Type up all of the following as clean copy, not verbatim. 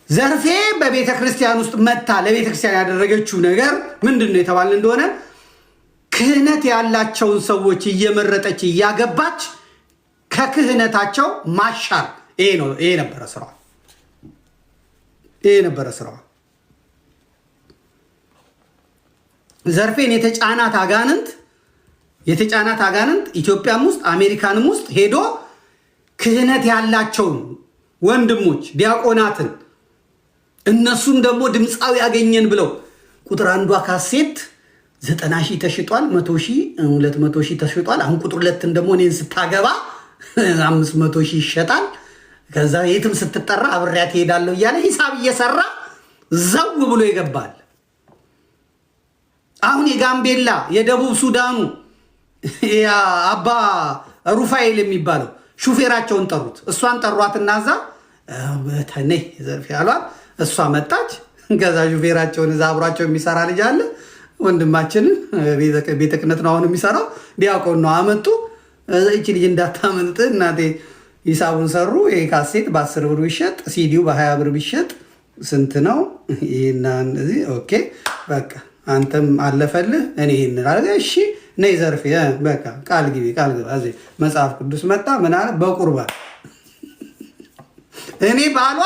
ዘርፌ በቤተ ክርስቲያን ውስጥ መታ ለቤተ ክርስቲያን ያደረገችው ነገር ምንድነው የተባለ እንደሆነ ክህነት ያላቸውን ሰዎች እየመረጠች እያገባች ከክህነታቸው ማሻር። ይሄ ነበረ ስራዋ። ዘርፌን የተጫናት አጋንንት ኢትዮጵያም ውስጥ አሜሪካንም ውስጥ ሄዶ ክህነት ያላቸውን ወንድሞች ዲያቆናትን እነሱን ደግሞ ድምፃዊ ያገኘን ብለው ቁጥር አንዷ ካሴት 90,000 ተሽጧል፣ 100,000 200,000 ተሽጧል። አሁን ቁጥር ሁለትን ደግሞ እኔን ስታገባ 500,000 ይሸጣል። ከዛ የትም ስትጠራ አብሬያት እሄዳለሁ እያለ ሂሳብ እየሰራ ዘው ብሎ ይገባል። አሁን የጋምቤላ የደቡብ ሱዳኑ አባ ሩፋኤል የሚባለው ሹፌራቸውን ጠሩት። እሷን ጠሯትና እዛ በተነይ ዘርፌ ያሏት እሷ መጣች። ከዛ ሹፌራቸውን እዛ አብሯቸው የሚሰራ ልጅ አለ ወንድማችንን ቤተ ክህነት ነው አሁን የሚሰራው ዲያቆን ነው አመጡ። እቺ ልጅ እንዳታመልጥ እናቴ ሂሳቡን ሰሩ። ይሄ ካሴት በ10 ብር ቢሸጥ ሲዲው በ20 ብር ቢሸጥ ስንት ነው? ይሄና እንደዚህ ኦኬ በቃ አንተም አለፈልህ እኔ ይሄን አለ። እሺ ነይ ዘርፌ በቃ ቃል ግቢ እዚህ መጽሐፍ ቅዱስ መጣ ምን አለ በቁርባን እኔ ባሏ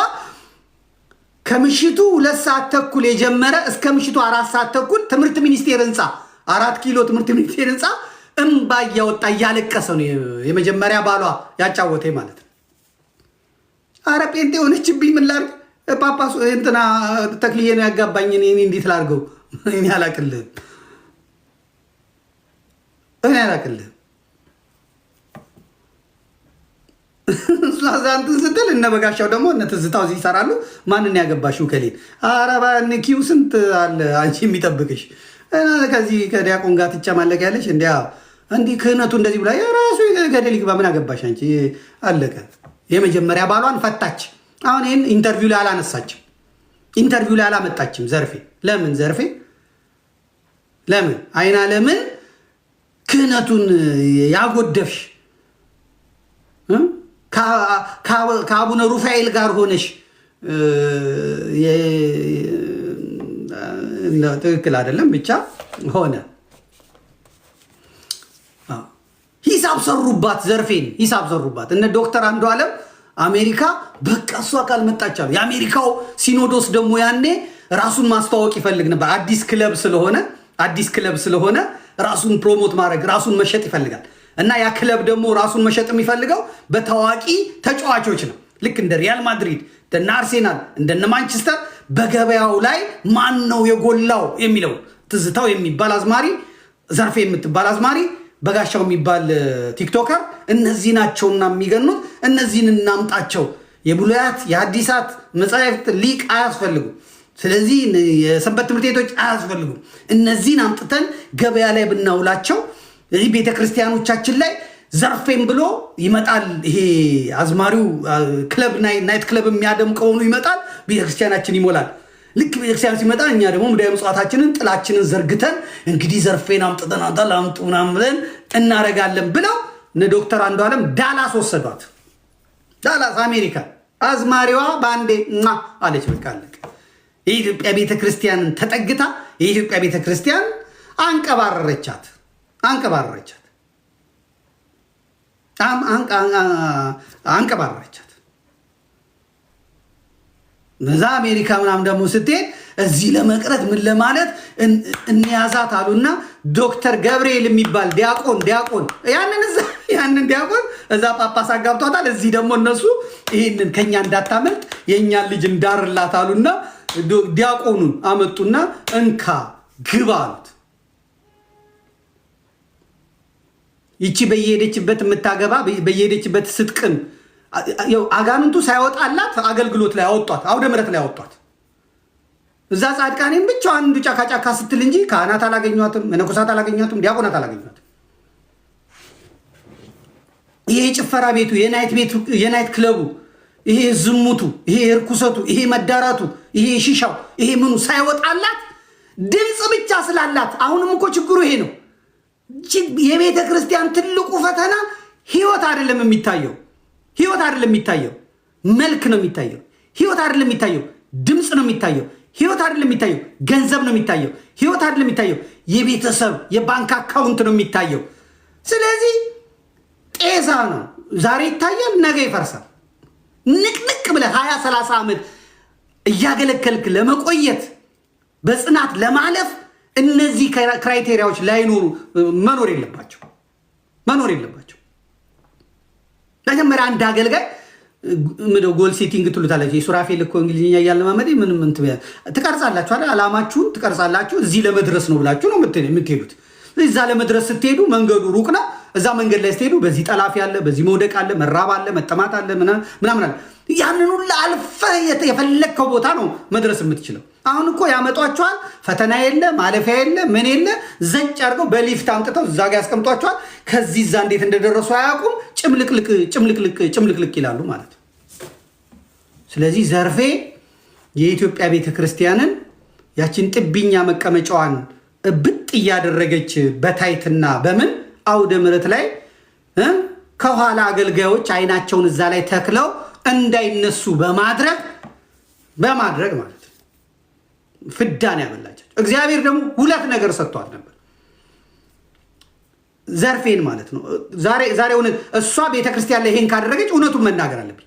ከምሽቱ 2 ሰዓት ተኩል የጀመረ እስከ ምሽቱ 4 ሰዓት ተኩል ትምህርት ሚኒስቴር ህንፃ 4 ኪሎ ትምህርት ሚኒስቴር ህንፃ እንባ እያወጣ እያለቀሰ ነው የመጀመሪያ ባሏ ያጫወተኝ ማለት ነው። አረ ጴንጤ ሆነችብኝ ምን ላድርግ? ጳጳሱ እንትና ተክልዬ ነው ያጋባኝ። እኔ እንዴት ላድርገው? እኔ አላቅልህም። ዛንትን ስትል እነ በጋሻው ደግሞ እነ ትዝታው እዚህ ይሰራሉ። ማንን ያገባሽው ከሌን? ኧረ ኪው ስንት አለ አንቺ የሚጠብቅሽ። ከዚህ ከዲያቆን ጋር ትጨማለቅ ያለሽ እንዲህ ክህነቱ እንደዚህ ብላ የራሱ ገደል ይግባ። ምን አገባሽ አንቺ? አለቀ። የመጀመሪያ ባሏን ፈታች። አሁን ይህን ኢንተርቪው ላይ አላነሳችም፣ ኢንተርቪው ላይ አላመጣችም። ዘርፌ ለምን ዘርፌ ለምን አይና ለምን ክህነቱን ያጎደፍሽ ከአቡነ ሩፋኤል ጋር ሆነሽ ትክክል አይደለም። ብቻ ሆነ ሂሳብ ሰሩባት፣ ዘርፌን ሂሳብ ሰሩባት። እነ ዶክተር አንዱዓለም አሜሪካ በቃ እሷ ካልመጣች አሉ። የአሜሪካው ሲኖዶስ ደግሞ ያኔ ራሱን ማስተዋወቅ ይፈልግ ነበር። አዲስ ክለብ ስለሆነ ራሱን ፕሮሞት ማድረግ ራሱን መሸጥ ይፈልጋል። እና ያ ክለብ ደግሞ ራሱን መሸጥ የሚፈልገው በታዋቂ ተጫዋቾች ነው። ልክ እንደ ሪያል ማድሪድ፣ እንደነ አርሴናል፣ እንደነ ማንቸስተር በገበያው ላይ ማን ነው የጎላው የሚለው ትዝታው የሚባል አዝማሪ፣ ዘርፌ የምትባል አዝማሪ፣ በጋሻው የሚባል ቲክቶከር እነዚህ ናቸውና የሚገኑት። እነዚህን እናምጣቸው። የብሉያት የሐዲሳት መጻሕፍት ሊቅ አያስፈልጉም። ስለዚህ የሰንበት ትምህርት ቤቶች አያስፈልጉም። እነዚህን አምጥተን ገበያ ላይ ብናውላቸው እዚህ ቤተ ክርስቲያኖቻችን ላይ ዘርፌም ብሎ ይመጣል። ይሄ አዝማሪው ክለብ ናይት ክለብ የሚያደምቀው ነው ይመጣል። ቤተክርስቲያናችን ይሞላል። ልክ ቤተክርስቲያን ሲመጣ እኛ ደግሞ ሙዳየ ምጽዋታችንን ጥላችንን ዘርግተን እንግዲህ ዘርፌን አምጥተን አምጡ ምናምን ብለን እናረጋለን ብለው እነ ዶክተር አንዱዓለም ዳላስ ወሰዷት። ዳላስ አሜሪካ። አዝማሪዋ በአንዴ አለች። በቃ አለቀ። የኢትዮጵያ ቤተክርስቲያንን ተጠግታ የኢትዮጵያ ቤተክርስቲያን አንቀባረረቻት። በዛ አሜሪካ ምናምን ደግሞ ስትሄድ እዚህ ለመቅረት ምን ለማለት እንያዛት አሉና ዶክተር ገብርኤል የሚባል ዲያቆን ያንን ዲያቆን እዛ ጳጳስ አጋብቷታል። እዚህ ደግሞ እነሱ ይህንን ከኛ እንዳታመልጥ የእኛን ልጅ እንዳርላት አሉና ዲያቆኑን አመጡና እንካ ግባ አሉት። ይቺ በየሄደችበት የምታገባ በየሄደችበት ስትቅም አጋንንቱ ሳይወጣላት አገልግሎት ላይ አወጧት፣ አውደ ምሕረት ላይ አወጧት። እዛ ጻድቃኔም ብቻዋን አንዱ ጫካ ስትል እንጂ ካህናት አላገኟትም፣ መነኮሳት አላገኟትም፣ ዲያቆናት አላገኟትም። ይሄ ጭፈራ ቤቱ፣ የናይት ክለቡ፣ ይሄ ዝሙቱ፣ ይሄ እርኩሰቱ፣ ይሄ መዳራቱ፣ ይሄ ሺሻው፣ ይሄ ምኑ ሳይወጣላት ድምፅ ብቻ ስላላት። አሁንም እኮ ችግሩ ይሄ ነው። የቤተ ክርስቲያን ትልቁ ፈተና ህይወት አይደለም የሚታየው፣ መልክ ነው የሚታየው። ህይወት አይደለም የሚታየው፣ ድምፅ ነው የሚታየው። ህይወት አይደለም የሚታየው፣ ገንዘብ ነው የሚታየው። ህይወት አይደለም የሚታየው፣ የቤተሰብ የባንክ አካውንት ነው የሚታየው። ስለዚህ ጤዛ ነው። ዛሬ ይታያል፣ ነገ ይፈርሳል። ንቅንቅ ብለህ 20-30 ዓመት እያገለገልክ ለመቆየት በጽናት ለማለፍ እነዚህ ክራይቴሪያዎች ላይኖሩ መኖር የለባቸው። መጀመሪያ አንድ አገልጋይ ጎል ሴቲንግ ትሉታላችሁ። የሱራፌል እኮ እንግሊዝኛ እያለማመደ ምንም ትቀርጻላችሁ አይደል? ዓላማችሁን ትቀርጻላችሁ። እዚህ ለመድረስ ነው ብላችሁ ነው የምትሄዱት። እዛ ለመድረስ ስትሄዱ መንገዱ ሩቅ ነው። እዛ መንገድ ላይ ስትሄዱ በዚህ ጠላፊ አለ፣ በዚህ መውደቅ አለ፣ መራብ አለ፣ መጠማት አለ፣ ምናምን አለ። ያንን ሁሉ አልፈህ የፈለግከው ቦታ ነው መድረስ የምትችለው። አሁን እኮ ያመጧቸዋል። ፈተና የለ፣ ማለፊያ የለ፣ ምን የለ። ዘጭ አድርገው በሊፍት አምጥተው እዛ ጋር ያስቀምጧቸዋል። ከዚህ እዛ እንዴት እንደደረሱ አያውቁም። ጭምልቅልቅ ይላሉ ማለት ነው። ስለዚህ ዘርፌ የኢትዮጵያ ቤተክርስቲያንን ያችን ጥብኛ መቀመጫዋን ብጥ እያደረገች በታይትና በምን አውደ ምሕረት ላይ ከኋላ አገልጋዮች አይናቸውን እዛ ላይ ተክለው እንዳይነሱ በማድረግ ማለት ነው ፍዳን ያበላቸው። እግዚአብሔር ደግሞ ሁለት ነገር ሰጥቷል ነበር ዘርፌን ማለት ነው። ዛሬ እሷ ቤተክርስቲያን ላይ ይሄን ካደረገች እውነቱን መናገር አለብኝ።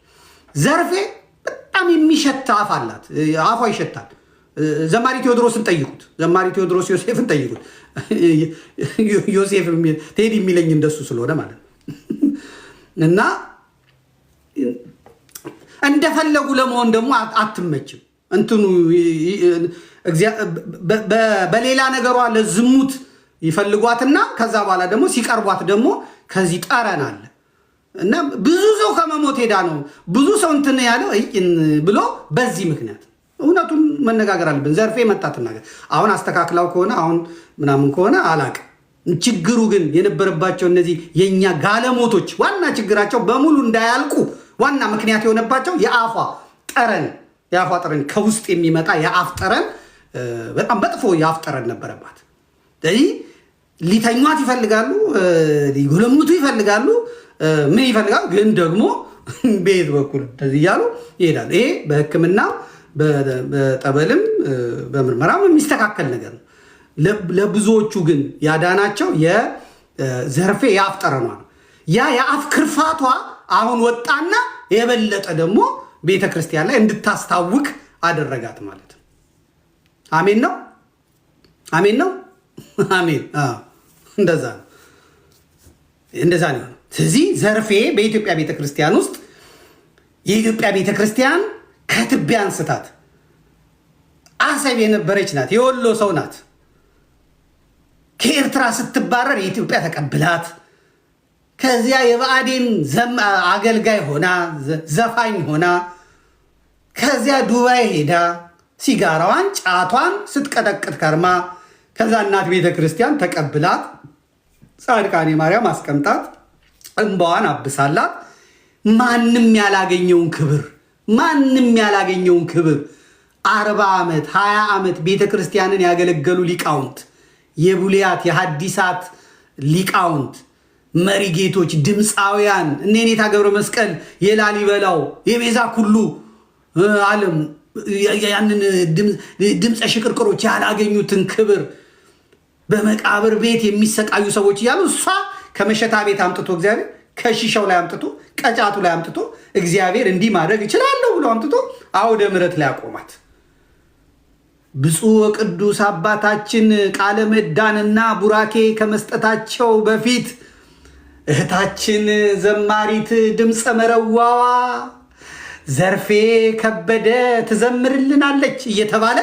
ዘርፌ በጣም የሚሸት አፍ አላት። አፏ ይሸታል። ዘማሪ ቴዎድሮስን ጠይቁት። ዘማሪ ቴዎድሮስ ዮሴፍን ጠይቁት። ዮሴፍ ቴዲ የሚለኝ እንደሱ ስለሆነ ማለት ነው። እና እንደፈለጉ ለመሆን ደግሞ አትመችም። እንትኑ በሌላ ነገሯ ለዝሙት ይፈልጓትና ከዛ በኋላ ደግሞ ሲቀርቧት ደግሞ ከዚህ ጠረን አለ እና ብዙ ሰው ከመሞት ሄዳ ነው ብዙ ሰው እንትን ያለው ብሎ በዚህ ምክንያት እውነቱን መነጋገር አለብን። ዘርፌ መጣትናገር አሁን አስተካክላው ከሆነ አሁን ምናምን ከሆነ አላቅም። ችግሩ ግን የነበረባቸው እነዚህ የኛ ጋለሞቶች ዋና ችግራቸው በሙሉ እንዳያልቁ ዋና ምክንያት የሆነባቸው የአፏ ጠረን ከውስጥ የሚመጣ የአፍ ጠረን በጣም በጥፎ የአፍ ጠረን ነበረባት። ስለዚህ ሊተኟት ይፈልጋሉ፣ ሊጎለምቱ ይፈልጋሉ፣ ምን ይፈልጋሉ። ግን ደግሞ በየት በኩል እንደዚህ እያሉ ይሄዳሉ። ይሄ በሕክምና በጠበልም በምርመራም የሚስተካከል ነገር ነው። ለብዙዎቹ ግን ያዳናቸው የዘርፌ የአፍ ጠረኗ ነው። ያ የአፍ ክርፋቷ አሁን ወጣና የበለጠ ደግሞ ቤተክርስቲያን ላይ እንድታስታውቅ አደረጋት ማለት ነው። አሜን ነው። አሜን። እንደዛ ነው። ስለዚህ ዘርፌ በኢትዮጵያ ቤተክርስቲያን ውስጥ የኢትዮጵያ ቤተክርስቲያን ከትቢያ አንስታት አሰብ የነበረች ናት። የወሎ ሰው ናት። ከኤርትራ ስትባረር የኢትዮጵያ ተቀብላት ከዚያ የብአዴን አገልጋይ ሆና ዘፋኝ ሆና ከዚያ ዱባይ ሄዳ ሲጋራዋን ጫቷን ስትቀጠቅጥ ከርማ ከዛ እናት ቤተ ክርስቲያን ተቀብላት ጻድቃኔ ማርያም አስቀምጣት እንባዋን አብሳላት ማንም ያላገኘውን ክብር 40 ዓመት 20 ዓመት ቤተ ክርስቲያንን ያገለገሉ ሊቃውንት የቡልያት የሐዲሳት ሊቃውንት መሪ ጌቶች ድምፃውያን እነ ኔታ ገብረ መስቀል የላሊበላው የቤዛ ኩሉ ዓለም ያንን ድምፀ ሽቅርቅሮች ያላገኙትን ክብር በመቃብር ቤት የሚሰቃዩ ሰዎች እያሉ እሷ ከመሸታ ቤት አምጥቶ እግዚአብሔር ከሺሻው ላይ አምጥቶ ቀጫቱ ላይ አምጥቶ እግዚአብሔር እንዲህ ማድረግ ይችላለሁ ብሎ አምጥቶ አውደ ምሕረት ላይ አቆማት። ብፁዕ ወቅዱስ አባታችን ቃለ ምዕዳንና ቡራኬ ከመስጠታቸው በፊት እህታችን ዘማሪት ድምፀ መረዋዋ ዘርፌ ከበደ ትዘምርልናለች እየተባለ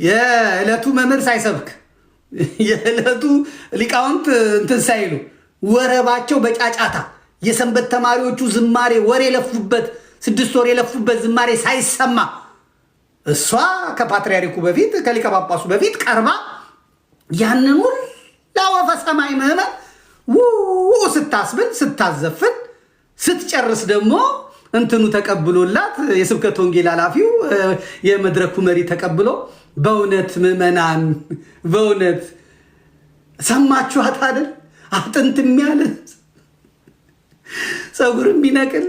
የዕለቱ መምህር ሳይሰብክ የዕለቱ ሊቃውንት እንትን ሳይሉ ወረባቸው በጫጫታ የሰንበት ተማሪዎቹ ዝማሬ ወር የለፉበት 6 ወር የለፉበት ዝማሬ ሳይሰማ እሷ ከፓትርያርኩ በፊት ከሊቀ ጳጳሱ በፊት ቀርባ ያንን ሁላ ወፈ ሰማይ ምዕመን ስታስብል ስታዘፍን ስትጨርስ ደግሞ እንትኑ ተቀብሎላት የስብከት ወንጌል ኃላፊው የመድረኩ መሪ ተቀብሎ በእውነት ምዕመናን በእውነት ሰማችኋት አይደል? አጥንት የሚያለ ፀጉር የሚነቅል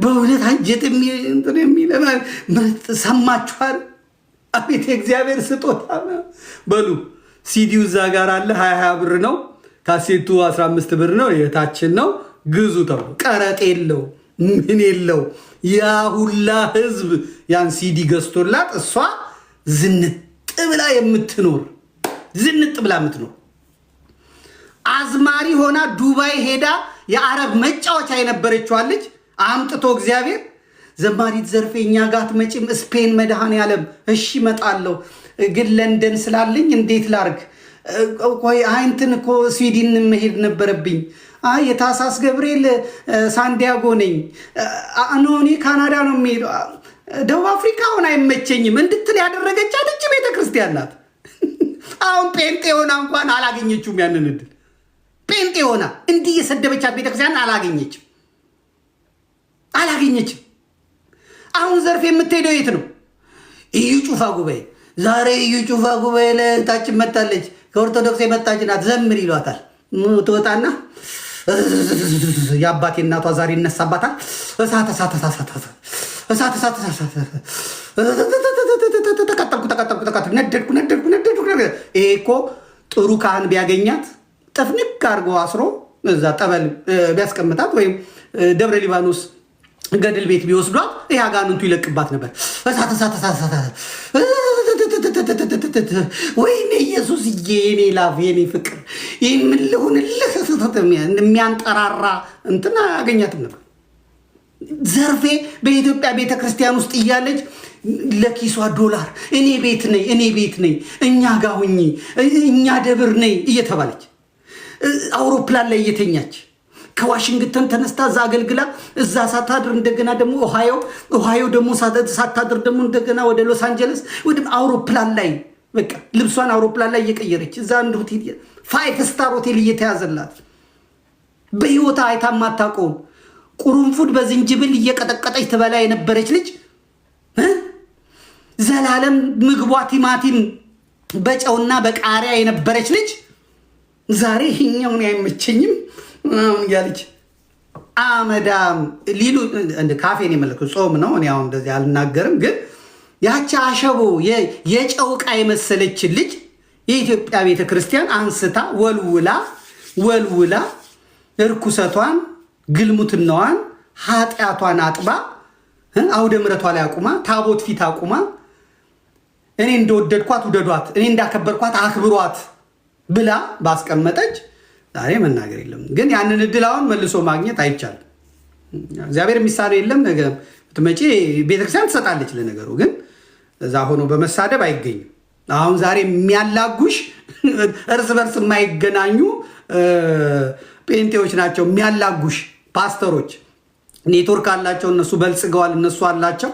በእውነት አንጀት የሚል ሰማችኋል? አቤት የእግዚአብሔር ስጦታ በሉ። ሲዲው እዛ ጋር አለ። 20 ብር ነው። ካሴቱ 15 ብር ነው። የታችን ነው። ግዙ ተብሎ ቀረጥ የለው ምን የለው። ያ ሁላ ህዝብ ያን ሲዲ ገዝቶላት እሷ ዝንጥ ብላ የምትኖር አዝማሪ ሆና ዱባይ ሄዳ የአረብ መጫወቻ የነበረችዋን ልጅ አምጥቶ እግዚአብሔር ዘማሪት ዘርፌ እኛ ጋር አትመጪም? ስፔን መድኃኔዓለም እሺ እመጣለሁ፣ ግን ለንደን ስላለኝ እንዴት ላርግ? ቆይ እንትን እኮ ስዊድን መሄድ ነበረብኝ። የታሳስ ገብርኤል ሳንዲያጎ ነኝ። እኔ ካናዳ ነው የሚሄደው። ደቡብ አፍሪካ ሆነ አይመቸኝም እንድትል ያደረገቻት እች ቤተክርስቲያን ናት። አሁን ጴንጤ ሆና እንኳን አላገኘችውም ያንን እድል። ጴንጤ ሆና እንዲህ የሰደበቻት ቤተክርስቲያን አላገኘችም። አሁን ዘርፌ የምትሄደው የት ነው? እዩ ጩፋ ጉባኤ። ዛሬ እዩ ጩፋ ጉባኤ ለታችን መጣለች። ከኦርቶዶክስ የመጣች ናት። ዘምር ይሏታል። ትወጣና የአባቴ እናቷ ዛሬ ይነሳባታል። እሳት ተቃጠልኩ፣ ነደድኩ። ይሄ እኮ ጥሩ ካህን ቢያገኛት ጥፍንቅ አድርጎ አስሮ እዛ ጠበል ቢያስቀምጣት ወይም ደብረ ሊባኖስ ገድል ቤት ቢወስዷት ይህ አጋንንቱ ይለቅባት ነበር። ወይኔ ኢየሱስ የኔ ላፍ የኔ ፍቅር የምልሁንልህ የሚያንጠራራ እንትን አያገኛትም ነበር። ዘርፌ በኢትዮጵያ ቤተክርስቲያን ውስጥ እያለች ለኪሷ ዶላር እኔ ቤት ነኝ እኛ ጋ ሁኚ እኛ ደብር ነኝ እየተባለች አውሮፕላን ላይ እየተኛች ከዋሽንግተን ተነስታ እዛ አገልግላ እዛ ሳታድር እንደገና ደግሞ ኦሃዮ ደግሞ ሳታድር ደግሞ እንደገና ወደ ሎስ አንጀለስ ወደ አውሮፕላን ላይ በቃ ልብሷን አውሮፕላን ላይ እየቀየረች እዛ አንድ ሆቴል 5 ስታር ሆቴል እየተያዘላት በህይወታ አይታ ማታውቀውን ቁርንፉድ በዝንጅብል እየቀጠቀጠች ትበላ የነበረች ልጅ ዘላለም ምግቧ ቲማቲም በጨውና በቃሪያ የነበረች ልጅ ዛሬ ይሄኛውን አይመቸኝም ያለች አመዳም ሊሉ እንደ ካፌን የመለከው ጾም ነው። እኔ አሁን እንደዚህ አልናገርም፣ ግን ያቺ አሸቦ የጨውቃ የመሰለች ልጅ የኢትዮጵያ ቤተክርስቲያን አንስታ ወልውላ እርኩሰቷን፣ ግልሙትናዋን፣ ኃጢአቷን አጥባ አውደ ምሕረቷ ላይ አቁማ ታቦት ፊት አቁማ እኔ እንደወደድኳት ውደዷት፣ እኔ እንዳከበርኳት አክብሯት ብላ ባስቀመጠች ዛሬ መናገር የለም። ግን ያንን እድል አሁን መልሶ ማግኘት አይቻልም። እግዚአብሔር የሚሳነው የለም። ነገ ትመጪ ቤተክርስቲያን ትሰጣለች። ለነገሩ ግን እዛ ሆኖ በመሳደብ አይገኝም። አሁን ዛሬ የሚያላጉሽ እርስ በርስ የማይገናኙ ጴንጤዎች ናቸው የሚያላጉሽ። ፓስተሮች ኔትወርክ አላቸው፣ እነሱ በልጽገዋል፣ እነሱ አላቸው።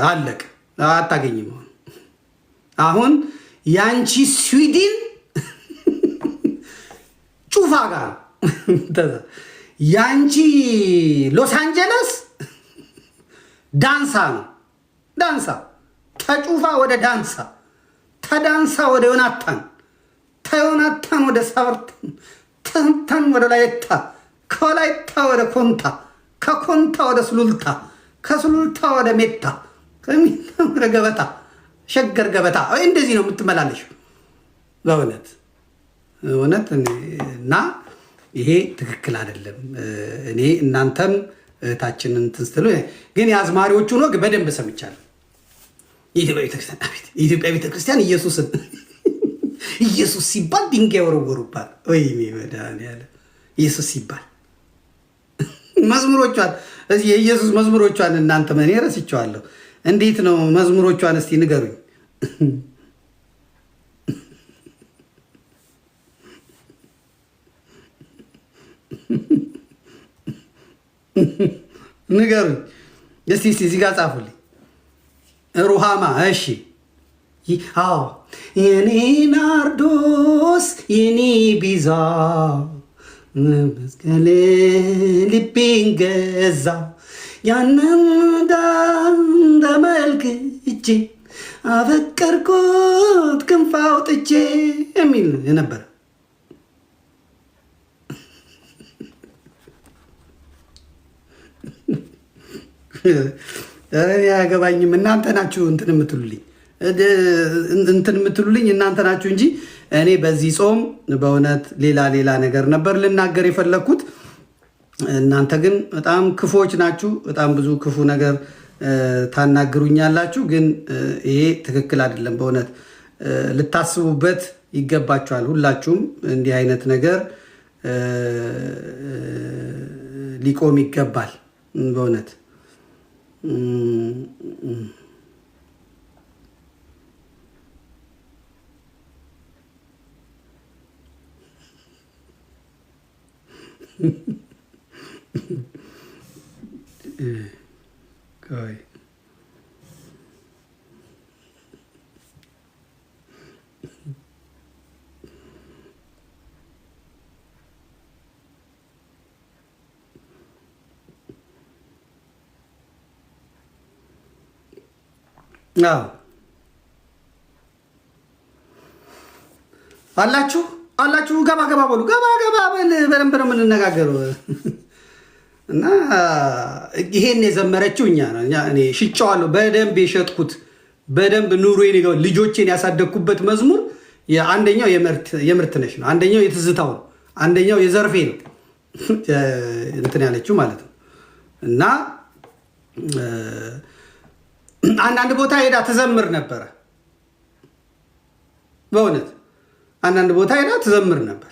አለቅ አታገኝም። አሁን ያንቺ ስዊድን ጩፋ ጋር ያንቺ ሎስ አንጀለስ ዳንሳ ነው። ዳንሳ ተጩፋ ወደ ዳንሳ፣ ተዳንሳ ወደ ዮናታን፣ ተዮናታን ወደ ሳበርታን፣ ተንታን ወደ ላይታ፣ ከላይታ ወደ ኮንታ፣ ከኮንታ ወደ ስሉልታ፣ ከስሉልታ ወደ ሜታ፣ ከሜታ ወደ ገበታ፣ ሸገር ገበታ። እንደዚህ ነው የምትመላለሽ በእውነት እና ይሄ ትክክል አይደለም። እኔ እናንተም እህታችንን ትንስትሉ ግን የአዝማሪዎቹን ወግ በደንብ ሰምቻለሁ። የኢትዮጵያ ቤተክርስቲያን ኢየሱስ ሲባል ድንጋይ ወረወሩባል። ወይ መድኃኒዓለም ኢየሱስ ሲባል መዝሙሮቿን የኢየሱስ መዝሙሮቿን እናንተ እኔ ረስቸዋለሁ። እንዴት ነው መዝሙሮቿን እስቲ ንገሩኝ። ንገሩኝ እስቲ እዚህ ጋር ጻፉልኝ። ሩሃማ እሺ። አዎ የኔ ናርዶስ የኔ ቢዛ መስቀል ልቤን ገዛ ያንን ተመልክቼ አፈቀርኩት ክንፍ አውጥቼ የሚል ነበር። ያገባኝም እናንተ ናችሁ እንትን የምትሉልኝ እናንተ ናችሁ እንጂ እኔ በዚህ ጾም በእውነት ሌላ ነገር ነበር ልናገር የፈለግኩት። እናንተ ግን በጣም ክፉዎች ናችሁ። በጣም ብዙ ክፉ ነገር ታናግሩኛላችሁ። ግን ይሄ ትክክል አይደለም። በእውነት ልታስቡበት ይገባችኋል። ሁላችሁም እንዲህ አይነት ነገር ሊቆም ይገባል በእውነት አላችሁ ገባ በሉ ገባ በል በደንብ ነው የምንነጋገረው። እና ይሄን የዘመረችው እኔ ሽጫዋለሁ። በደንብ የሸጥኩት በደንብ ኑሮዬን ልጆቼን ያሳደግኩበት መዝሙር አንደኛው የምርትነሽ ነው፣ አንደኛው የትዝታው ነው፣ አንደኛው የዘርፌ ነው እንትን ያለችው ማለት ነው። እና አንዳንድ ቦታ ሄዳ ትዘምር ነበረ። በእውነት አንዳንድ ቦታ ሄዳ ትዘምር ነበር።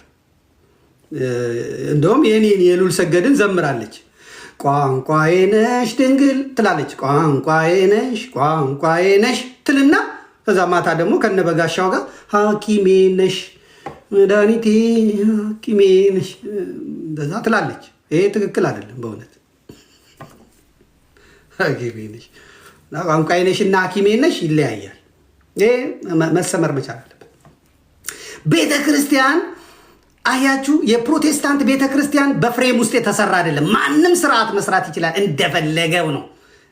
እንደውም የኔን የሉል ሰገድን ዘምራለች። ቋንቋዬ ነሽ ድንግል ትላለች። ቋንቋዬ ነሽ ትልና ከዛ ማታ ደግሞ ከነበጋሻው ጋር ሐኪሜ ነሽ መድኃኒቴ ሐኪሜ ነሽ እንደዛ ትላለች። ይሄ ትክክል አይደለም በእውነት ሐኪሜ ነሽ ቋንቋዬ ነሽ እና ሐኪሜ ነሽ ይለያያል። ይሄ መሰመር መቻል አለበት። ቤተ ክርስቲያን አያችሁ፣ የፕሮቴስታንት ቤተ ክርስቲያን በፍሬም ውስጥ የተሰራ አይደለም። ማንም ስርዓት መስራት ይችላል፣ እንደፈለገው ነው።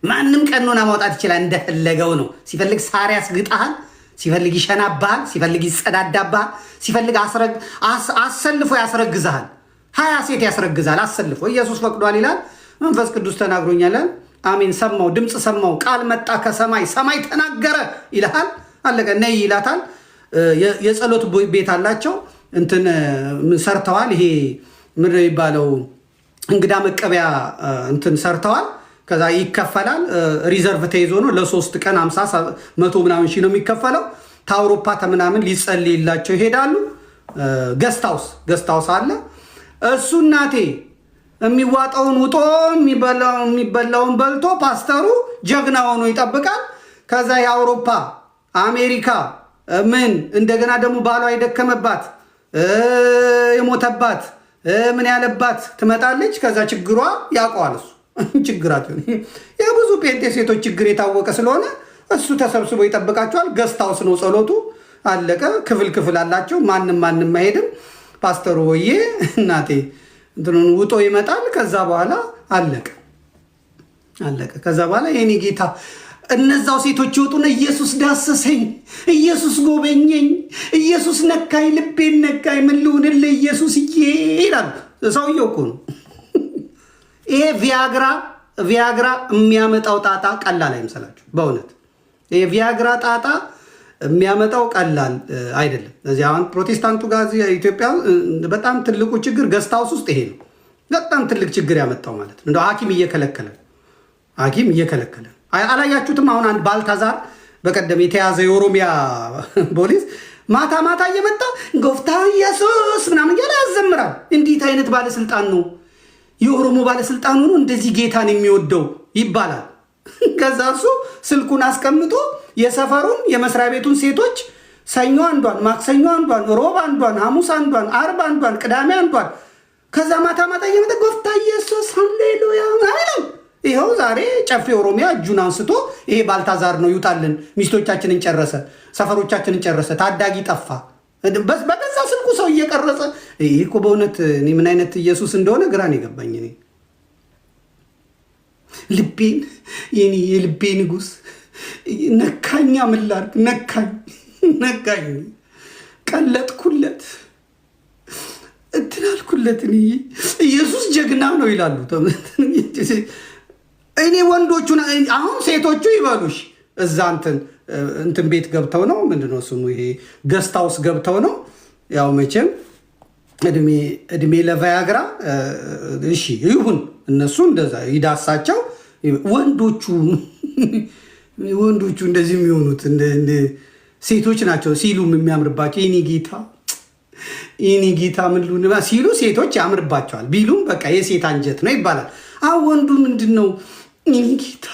ማንም ቀኖና ማውጣት ይችላል፣ እንደፈለገው ነው። ሲፈልግ ሳር ያስግጣል፣ ሲፈልግ ይሸናባል፣ ሲፈልግ ይጸዳዳባል፣ ሲፈልግ አሰልፎ ያስረግዛል። 20 ሴት ያስረግዛል አሰልፎ። ኢየሱስ ፈቅዷል ይላል፣ መንፈስ ቅዱስ ተናግሮኛል። አሜን። ሰማው፣ ድምፅ ሰማው፣ ቃል መጣ ከሰማይ፣ ሰማይ ተናገረ ይልሃል። አለቀ። ነይ ይላታል። የጸሎት ቤት አላቸው። እንትን ሰርተዋል። ይሄ ምን የሚባለው እንግዳ መቀበያ እንትን ሰርተዋል። ከዛ ይከፈላል። ሪዘርቭ ተይዞ ነው ለ3 ቀን 50 100 ምናምን ሺህ ነው የሚከፈለው። ታውሮፓ ተምናምን ሊጸልይላቸው ይሄዳሉ። ገስታውስ አለ። እሱ እናቴ የሚዋጣውን ውጦ የሚበላውን በልቶ ፓስተሩ ጀግና ሆኖ ይጠብቃል። ከዛ የአውሮፓ አሜሪካ ምን እንደገና ደግሞ ባሏ የደከመባት የሞተባት ምን ያለባት ትመጣለች። ከዛ ችግሯ ያውቀዋል እሱ ችግራቸው የብዙ ጴንጤ ሴቶች ችግር የታወቀ ስለሆነ እሱ ተሰብስቦ ይጠብቃቸዋል። ገስታውስ ነው ጸሎቱ። አለቀ። ክፍል አላቸው። ማንም አይሄድም። ፓስተሩ ወዬ እናቴ እንትኑን ውጦ ይመጣል። ከዛ በኋላ አለቀ። ከዛ በኋላ የኔ ጌታ እነዛው ሴቶች ይወጡና ኢየሱስ ዳሰሰኝ፣ ኢየሱስ ጎበኘኝ፣ ኢየሱስ ነካኝ፣ ልቤን ነካኝ፣ ምን ልሁንልህ ኢየሱስ ይላል። ሰውየው እኮ ነው። ይሄ ቪያግራ የሚያመጣው ጣጣ ቀላል አይመስላችሁ? በእውነት ይሄ ቪያግራ ጣጣ የሚያመጣው ቀላል አይደለም። እዚህ አሁን ፕሮቴስታንቱ ጋር ኢትዮጵያ በጣም ትልቁ ችግር ገስታውስ ውስጥ ይሄ ነው። በጣም ትልቅ ችግር ያመጣው ማለት ነው። እንደው ሐኪም እየከለከለ አላያችሁትም? አሁን አንድ ባልታዛር በቀደም የተያዘ የኦሮሚያ ፖሊስ ማታ እየመጣ ጎፍታ ኢየሱስ ምናምን እያለ ያዘምራል። እንዴት አይነት ባለስልጣን ነው? የኦሮሞ ባለስልጣን ሆኖ እንደዚህ ጌታን የሚወደው ይባላል። ከዛ እሱ ስልኩን አስቀምጦ የሰፈሩን የመስሪያ ቤቱን ሴቶች ሰኞ አንዷን፣ ማክሰኞ አንዷን፣ ሮብ አንዷን፣ ሐሙስ አንዷን፣ አርብ አንዷን፣ ቅዳሜ አንዷን ከዛ ማታ እየመጣ ጎፍታ ኢየሱስ ሃሌሉያ አይደል? ይኸው ዛሬ ጨፌ ኦሮሚያ እጁን አንስቶ ይሄ ባልታዛር ነው ይውጣልን፣ ሚስቶቻችንን ጨረሰ፣ ሰፈሮቻችንን ጨረሰ፣ ታዳጊ ጠፋ። በገዛ ስልኩ ሰው እየቀረጸ ይሄ እኮ በእውነት እኔ ምን አይነት ኢየሱስ እንደሆነ ግራን የገባኝ እኔ ልቤን የኔ የልቤ ንጉስ ነካኛ፣ ምን ላድርግ? ነካኝ፣ ቀለጥኩለት፣ እንትን አልኩለት። ኢየሱስ ጀግና ነው ይላሉ። እኔ ወንዶቹን አሁን ሴቶቹ ይበሉሽ እዛ እንትን ቤት ገብተው ነው ምንድነው ስሙ ይሄ ገስታውስ ገብተው ነው ያው መቼም እድሜ ለቫያግራ እሺ ይሁን እነሱ እንደዛ ይዳሳቸው ወንዶቹ እንደዚህ የሚሆኑት እንደ ሴቶች ናቸው ሲሉም የሚያምርባቸው የኔ ጌታ ምን ሉንባ ሲሉ ሴቶች ያምርባቸዋል ቢሉም በቃ የሴት አንጀት ነው ይባላል። ወንዱ ምንድነው የኔ ጌታ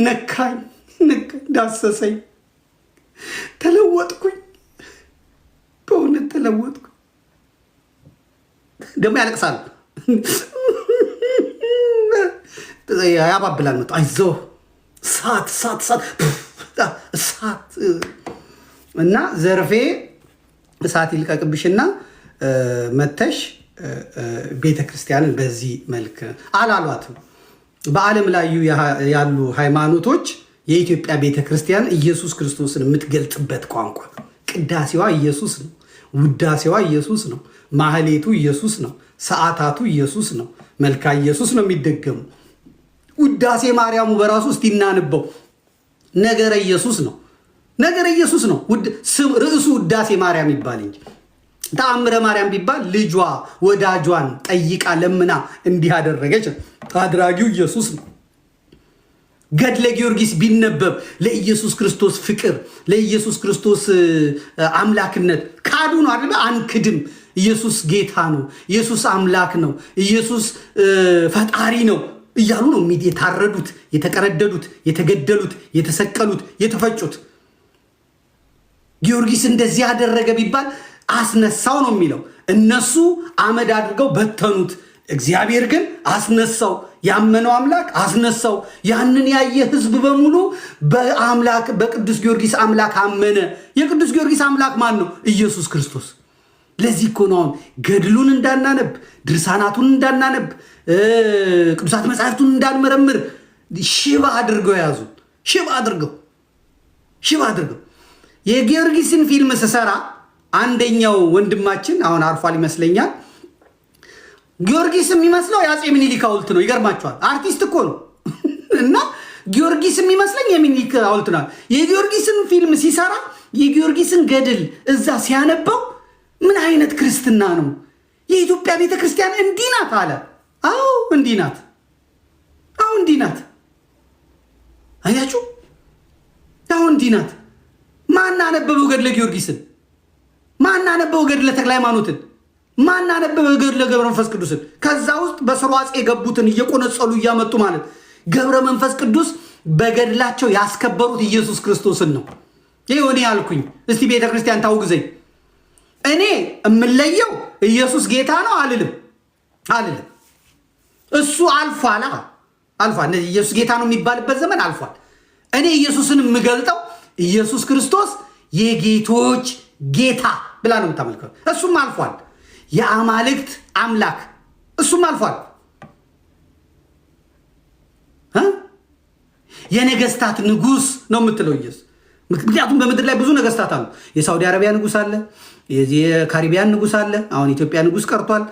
ነካኝ ዳሰሰኝ ተለወጥኩኝ በእውነት ተለወጥኩ። ደግሞ ያለቅሳል ያባብላል መጣ አይዞህ እሳት እና ዘርፌ እሳት ይልቀቅብሽና መተሽ ቤተክርስቲያንን በዚህ መልክ አላሏትም። በዓለም ላይ ያሉ ሃይማኖቶች የኢትዮጵያ ቤተክርስቲያን ኢየሱስ ክርስቶስን የምትገልጥበት ቋንቋ ቅዳሴዋ ኢየሱስ ነው፣ ውዳሴዋ ኢየሱስ ነው፣ ማህሌቱ ኢየሱስ ነው፣ ሰዓታቱ ኢየሱስ ነው፣ መልካ ኢየሱስ ነው የሚደገሙ። ውዳሴ ማርያሙ በራሱ እስቲ እናንበው ነገረ ኢየሱስ ነው። ርዕሱ ውዳሴ ማርያም ይባል እንጂ ተአምረ ማርያም ቢባል ልጇ ወዳጇን ጠይቃ ለምና እንዲህ አደረገች አድራጊው ኢየሱስ ነው። ገድለ ጊዮርጊስ ቢነበብ ለኢየሱስ ክርስቶስ ፍቅር፣ ለኢየሱስ ክርስቶስ አምላክነት ካዱ ነው አይደል? አንክድም። ኢየሱስ ጌታ ነው፣ ኢየሱስ አምላክ ነው፣ ኢየሱስ ፈጣሪ ነው እያሉ ነው የታረዱት፣ የተቀረደዱት፣ የተገደሉት፣ የተሰቀሉት፣ የተፈጩት። ጊዮርጊስ እንደዚህ ያደረገ ቢባል አስነሳው ነው የሚለው። እነሱ አመድ አድርገው በተኑት፣ እግዚአብሔር ግን አስነሳው። ያመነው አምላክ አስነሳው። ያንን ያየ ህዝብ በሙሉ በቅዱስ ጊዮርጊስ አምላክ አመነ። የቅዱስ ጊዮርጊስ አምላክ ማን ነው? ኢየሱስ ክርስቶስ። ለዚህ እኮ ነው ገድሉን እንዳናነብ፣ ድርሳናቱን እንዳናነብ፣ ቅዱሳት መጻሕፍቱን እንዳንመረምር ሽባ አድርገው ያዙን። ሽባ አድርገው የጊዮርጊስን ፊልም ስሰራ አንደኛው ወንድማችን አሁን አርፏል ይመስለኛል። ጊዮርጊስ የሚመስለው የአፄ ምኒልክ ሐውልት ነው። ይገርማቸዋል። አርቲስት እኮ ነው እና ጊዮርጊስ የሚመስለኝ የሚኒሊክ ሐውልት ነው። የጊዮርጊስን ፊልም ሲሰራ የጊዮርጊስን ገድል እዛ ሲያነበው ምን አይነት ክርስትና ነው? የኢትዮጵያ ቤተክርስቲያን እንዲህ ናት አለ። አዎ እንዲህ ናት። አያችሁ? አዎ እንዲህ ናት። ማን አነበበው ገድለ ጊዮርጊስን? ማን አነበበው ገድለ ተክለ ሃይማኖትን? ማን አነበበው ገድለ ገብረ መንፈስ ቅዱስን? ከዛ ውስጥ በሰርዋጽ የገቡትን እየቆነጸሉ እያመጡ ማለት ገብረ መንፈስ ቅዱስ በገድላቸው ያስከበሩት ኢየሱስ ክርስቶስን ነው። ይሄ ያልኩኝ እስቲ ቤተክርስቲያን ታውግዘኝ። እኔ የምለየው ኢየሱስ ጌታ ነው አልልም። እሱ አልፏል። ኢየሱስ ጌታ ነው የሚባልበት ዘመን አልፏል። እኔ ኢየሱስን የምገልጠው ኢየሱስ ክርስቶስ የጌቶች ጌታ ብላ ነው የምታመልከው። እሱም አልፏል። የአማልክት አምላክ እሱም አልፏል። የነገስታት ንጉስ ነው የምትለው ኢየሱስ። ምክንያቱም በምድር ላይ ብዙ ነገስታት አሉ። የሳውዲ አረቢያ ንጉስ አለ፣ የካሪቢያን ንጉስ አለ። አሁን ኢትዮጵያ ንጉስ ቀርቷል።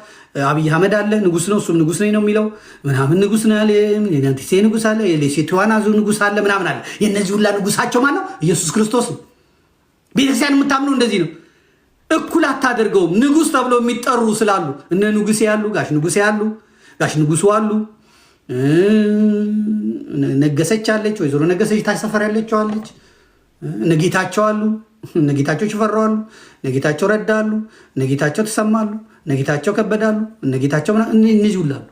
አብይ አህመድ አለ፣ ንጉስ ነው። እሱም ንጉስ ነኝ ነው የሚለው ምናምን ንጉስ ነው ያለ። የናንቲሴ ንጉስ አለ፣ የሌሴቲዋናዙ ንጉስ አለ፣ ምናምን አለ። የነዚህ ሁላ ንጉሳቸው ማን ነው? ኢየሱስ ክርስቶስ ነው። ቤተክርስቲያን የምታምነው እንደዚህ ነው። እኩል አታደርገውም። ንጉስ ተብለው የሚጠሩ ስላሉ እነ ንጉሴ ያሉ፣ ጋሽ ንጉሴ ያሉ፣ ጋሽ ንጉሱ አሉ፣ ነገሰች አለች፣ ወይዘሮ ነገሰች ታሰፈር ያለችው አለች፣ ነጌታቸው አሉ፣ ነጌታቸው ሽፈራው አሉ፣ ነጌታቸው ረዳሉ፣ ነጌታቸው ተሰማሉ፣ ነጌታቸው ከበዳሉ፣ ነጌታቸው እነዚህ ሁሉ አሉ።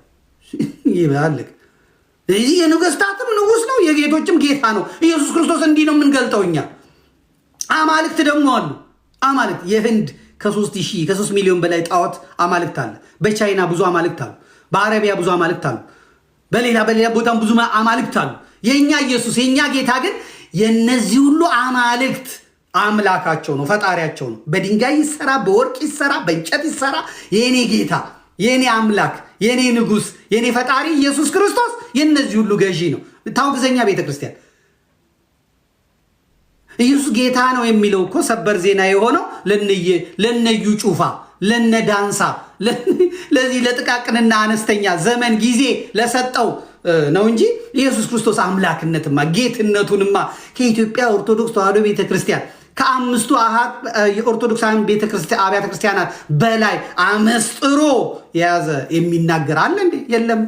ይባልክ እዚህ የነገስታትም ንጉስ ነው፣ የጌቶችም ጌታ ነው። ኢየሱስ ክርስቶስ እንዲህ ነው የምንገልጠው እኛ። አማልክት ደግሞ አሉ። አማልክት የህንድ ከ3 ሚሊዮን በላይ ጣዖት አማልክት አለ። በቻይና ብዙ አማልክት አሉ። በአረቢያ ብዙ አማልክት አሉ። በሌላ ቦታም ብዙ አማልክት አሉ። የኛ ኢየሱስ የኛ ጌታ ግን የነዚህ ሁሉ አማልክት አምላካቸው ነው፣ ፈጣሪያቸው ነው። በድንጋይ ይሰራ፣ በወርቅ ይሰራ፣ በእንጨት ይሰራ፣ የኔ ጌታ፣ የኔ አምላክ፣ የኔ ንጉስ፣ የኔ ፈጣሪ ኢየሱስ ክርስቶስ የነዚህ ሁሉ ገዢ ነው። ታውግዘኛ ቤተክርስቲያን ኢየሱስ ጌታ ነው የሚለው እኮ ሰበር ዜና የሆነው ለነዩ ጩፋ፣ ለነ ዳንሳ፣ ለዚህ ለጥቃቅንና አነስተኛ ዘመን ጊዜ ለሰጠው ነው እንጂ ኢየሱስ ክርስቶስ አምላክነትማ ጌትነቱንማ ከኢትዮጵያ ኦርቶዶክስ ተዋሕዶ ቤተክርስቲያን ከአምስቱ የኦርቶዶክሳውያን አብያተ ክርስቲያናት በላይ አመስጥሮ የያዘ የሚናገር አለ እንዴ? የለም።